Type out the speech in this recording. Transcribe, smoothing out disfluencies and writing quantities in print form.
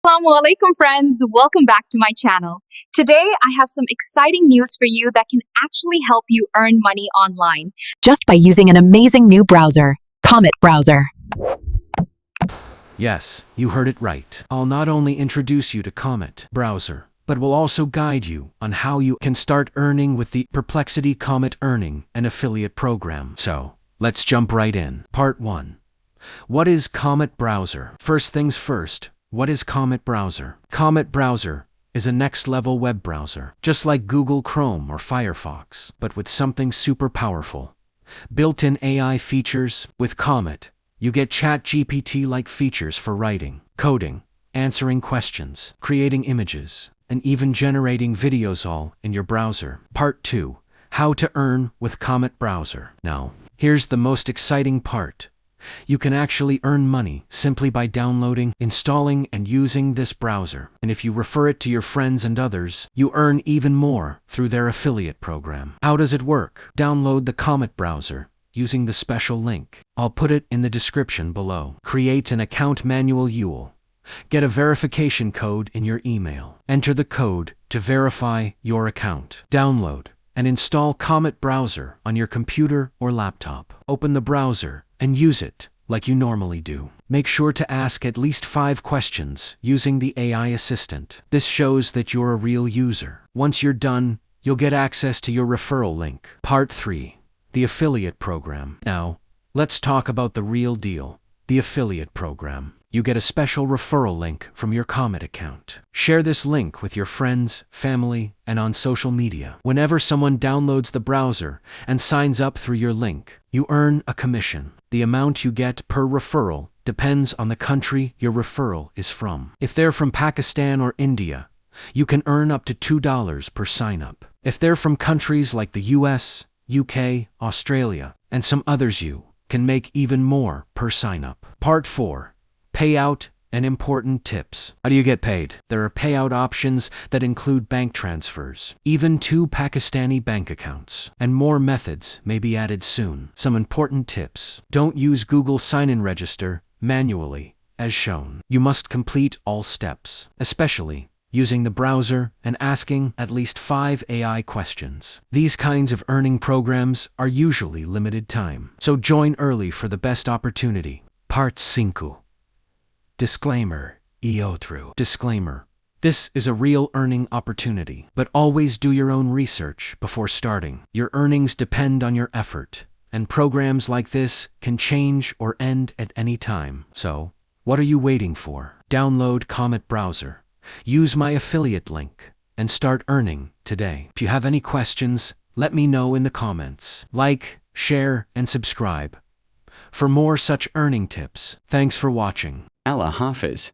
Assalamu alaikum friends, welcome back to my channel. Today I have some exciting news for you that can actually help you earn money online just by using an amazing new browser, Comet Browser. Yes, you heard it right. I'll not only introduce you to Comet Browser, but will also guide you on how you can start earning with the Perplexity Comet Earning and Affiliate Program. So, let's jump right in. Part 1. What is Comet Browser? First things first. What is Comet Browser? Comet Browser is a next-level web browser, just like Google Chrome or Firefox, but with something super powerful. Built-in AI features. With Comet, you get ChatGPT-like features for writing, coding, answering questions, creating images, and even generating videos all in your browser. Part 2. How to earn with Comet Browser. Now, here's the most exciting part. You can actually earn money simply by downloading, installing, and using this browser. And if you refer it to your friends and others, you earn even more through their affiliate program. How does it work? Download the Comet Browser using the special link. I'll put it in the description below. Create an account manual. Get a verification code in your email. Enter the code to verify your account. Download and install Comet Browser on your computer or laptop. Open the browser and use it like you normally do. Make sure to ask at least 5 questions using the AI assistant. This shows that you're a real user. Once you're done, you'll get access to your referral link. Part 3. The Affiliate Program. Now, let's talk about the real deal, the Affiliate Program. You get a special referral link from your Comet account. Share this link with your friends, family, and on social media. Whenever someone downloads the browser and signs up through your link, you earn a commission. The amount you get per referral depends on the country your referral is from. If they're from Pakistan or India, you can earn up to $2 per sign-up. If they're from countries like the US, UK, Australia, and some others, you can make even more per sign-up. Part 4. Payout and important tips. How do you get paid? There are payout options that include bank transfers, even to Pakistani bank accounts, and more methods may be added soon. Some important tips. Don't use Google Sign-in Register manually, as shown. You must complete all steps, especially using the browser and asking at least 5 AI questions. These kinds of earning programs are usually limited time, so join early for the best opportunity. Part 5. Disclaimer. Disclaimer. This is a real earning opportunity, but always do your own research before starting. Your earnings depend on your effort, and programs like this can change or end at any time. So, what are you waiting for? Download Comet Browser, use my affiliate link, and start earning today. If you have any questions, let me know in the comments. Like, share, and subscribe for more such earning tips. Thanks for watching. Allah Hafiz.